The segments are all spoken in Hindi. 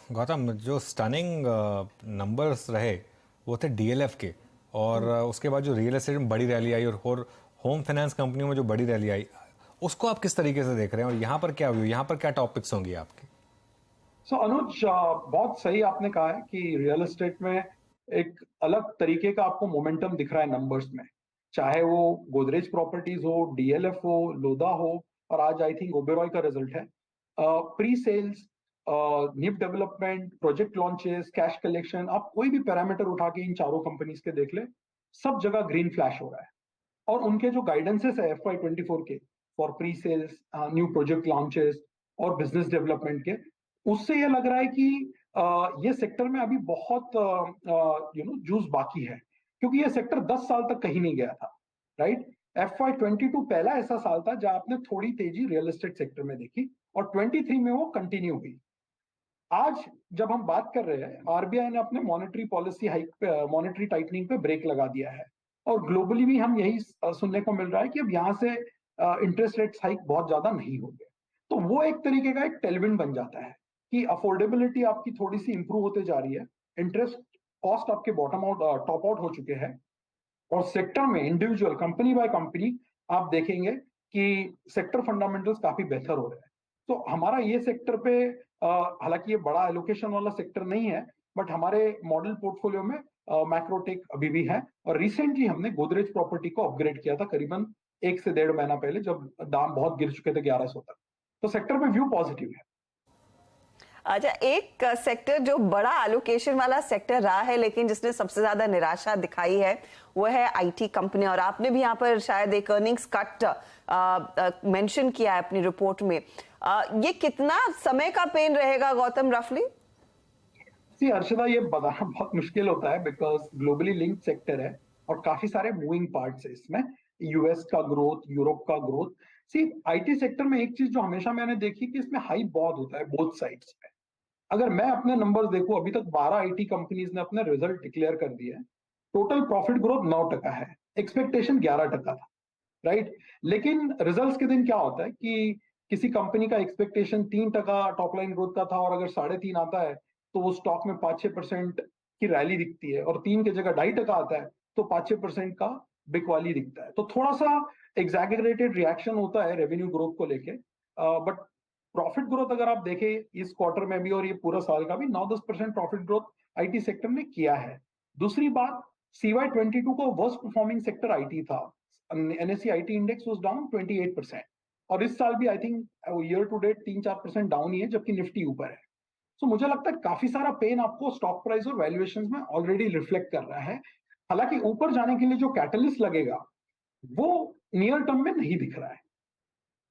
गौतम, जो स्टनिंग नंबर्स रहे वो थे डीएलएफ के, और उसके बाद जो रियल एस्टेट में बड़ी रैली आई और होम फाइनेंस कंपनियों में जो बड़ी रैली आई, उसको आप किस तरीके से देख रहे हैं और यहाँ पर क्या व्यू, यहाँ पर क्या टॉपिक्स होंगी आपके? अनुज, बहुत सही आपने कहा है कि रियल एस्टेट में एक अलग तरीके का आपको मोमेंटम दिख रहा है नंबर्स में। चाहे वो गोदरेज प्रॉपर्टीज हो, डीएलएफ हो, लोधा हो, और आज आई थिंक ओबेरॉय का रिजल्ट है। Pre sales, new development, project launches, cash collection, आप कोई भी पैरामीटर उठा के इन चारों कंपनीज के देख ले, सब जगह ग्रीन फ्लैश हो रहा है। और उनके जो गाइडेंसेस है FY24 के for pre sales, new project launches और बिजनेस डेवलपमेंट के, उससे ये लग रहा है कि ये सेक्टर में अभी बहुत जूस बाकी है, क्योंकि ये सेक्टर 10 साल तक कहीं नहीं गया था। राइट। FY22 पहला ऐसा साल था जहां आपने थोड़ी तेजी रियल एस्टेट सेक्टर में देखी, और 23 में वो कंटिन्यू हुई। आज जब हम बात कर रहे हैं, आरबीआई ने अपने मॉनेटरी पॉलिसी हाइक पे, मॉनेटरी टाइटनिंग पे ब्रेक लगा दिया है, और ग्लोबली भी हम यही सुनने को मिल रहा है कि अब यहां से इंटरेस्ट रेट्स हाइक बहुत ज्यादा नहीं होंगे। तो वो एक तरीके का एक टेलविंड बन जाता है कि अफोर्डेबिलिटी आपकी थोड़ी सी इंप्रूव होते जा रही है, इंटरेस्ट कॉस्ट आपके बॉटम आउट, टॉप आउट हो चुके हैं, और सेक्टर में इंडिविजुअल कंपनी बाय कंपनी आप देखेंगे कि सेक्टर फंडामेंटल्स काफी बेहतर हो रहे हैं। तो हमारा ये सेक्टर पे, हालांकि ये बड़ा एलोकेशन वाला सेक्टर नहीं है, बट हमारे मॉडल पोर्टफोलियो में मैक्रोटेक अभी भी है। और रिसेंटली हमने गोदरेज प्रॉपर्टी को अपग्रेड किया था करीबन 1 से 1.5 महीना पहले, जब दाम बहुत गिर चुके थे 1100 तक। तो सेक्टर में व्यू पॉजिटिव है। अच्छा, एक सेक्टर जो बड़ा एलोकेशन वाला सेक्टर रहा है लेकिन जिसने सबसे ज्यादा निराशा दिखाई है वो है आईटी कंपनी, और आपने भी यहाँ पर शायद एक अर्निंग्स कट मेंशन किया है अपनी रिपोर्ट में। ये कितना समय का पेन रहेगा गौतम, रफली? सी अर्शदा, ये बताना बहुत मुश्किल होता है बिकॉज ग्लोबली लिंक्ड सेक्टर है और काफी सारे मूविंग पार्ट्स है इसमें। यूएस का ग्रोथ, यूरोप का ग्रोथ। सी आईटी सेक्टर में एक चीज जो हमेशा मैंने देखी कि इसमें हाइप बहुत होता है बोथ साइड्स पे। अगर मैं अपने नंबर्स देखूं, अभी तक 12 आईटी कंपनीज ने अपने रिजल्ट डिक्लेयर कर दिए हैं। टोटल प्रॉफिट ग्रोथ 9% है, एक्सपेक्टेशन 11% था। राइट। लेकिन रिजल्ट्स के दिन क्या होता है कि किसी कंपनी का एक्सपेक्टेशन 3% टॉप लाइन ग्रोथ का था, और अगर 3.5 आता है तो वो स्टॉक में 5-6% की रैली दिखती है, और 3 की जगह 2.5% आता है तो 5-6% का बिकवाली दिखता है। तो थोड़ा सा एग्जैगरेटेड रिएक्शन होता है रेवेन्यू ग्रोथ को लेके। बट प्रॉफिट ग्रोथ अगर आप देखें इस क्वार्टर में भी और ये पूरा साल का भी, 9-10% प्रॉफिट ग्रोथ आईटी सेक्टर ने किया है। दूसरी बात, CY22 का वर्स्ट परफॉर्मिंग सेक्टर आईटी था। NSE IT index was down 28%, और इस साल भी I think year to date 3-4% down ही है, जबकि निफ्टी ऊपर है। तो मुझे लगता है काफी सारा पेन आपको स्टॉक प्राइस और वैल्यूएशंस में ऑलरेडी रिफ्लेक्ट कर रहा है। हालांकि ऊपर जाने के लिए जो कैटलिस्ट लगेगा वो नियर टर्म में नहीं दिख रहा है।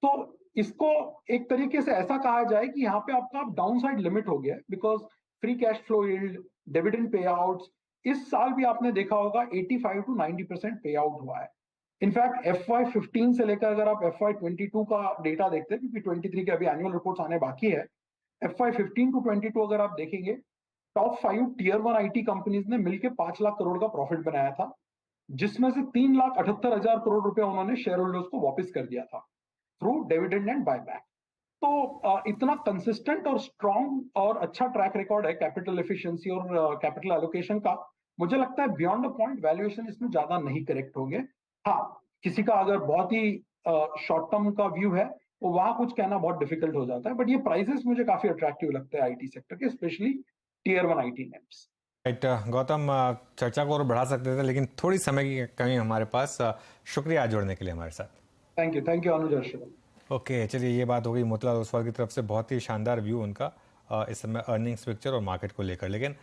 तो इसको एक तरीके से ऐसा कहा जाए कि यहाँ पे आपका डाउन साइड लिमिट हो गया है, because free cash flow yield, dividend pay out, इस साल भी आपने देखा होगा 85-90% पे आउट हुआ है। इनफैक्ट FY15 से लेकर अगर आप FY22 का डेटा देखते हैं, क्योंकि 23 के अभी एनुअल रिपोर्ट्स आने बाकी है, FY15 to 22 अगर आप देखेंगे, टॉप 5 टियर 1 आईटी कंपनीज ने मिलकर 5 लाख करोड़ का प्रॉफिट बनाया था, जिसमें से 3,78,000 करोड़ रुपए उन्होंने शेयर होल्डर्स को वापस कर दिया था थ्रू डिविडेंड एंड बायबैक। तो इतना कंसिस्टेंट और स्ट्रॉन्ग और अच्छा ट्रैक रिकॉर्ड है कैपिटल एफिशिएंसी और कैपिटल एलोकेशन का। मुझे लगता है बियॉन्ड अ पॉइंट वैल्यूएशन इसमें ज्यादा नहीं करेक्ट होंगे। हाँ, किसी का अगर बहुत ही शॉर्ट टर्म का व्यू है तो वहां कुछ कहना बहुत डिफिकल्ट हो जाता है, बट ये प्राइसेस मुझे काफी अट्रैक्टिव लगता है आईटी सेक्टर के, specially tier 1 IT names. Right Gautam, चर्चा को और बढ़ा सकते थे लेकिन थोड़ी समय की कमी हमारे पास। शुक्रिया जुड़ने के लिए हमारे साथ। Thank you Anuj Arshad. Okay, चलिए ये बात हो गई मोतीलाल ओसवाल की तरफ से, बहुत ही शानदार व्यू उनका इस समय अर्निंग्स पिक्चर और मार्केट को लेकर। लेकिन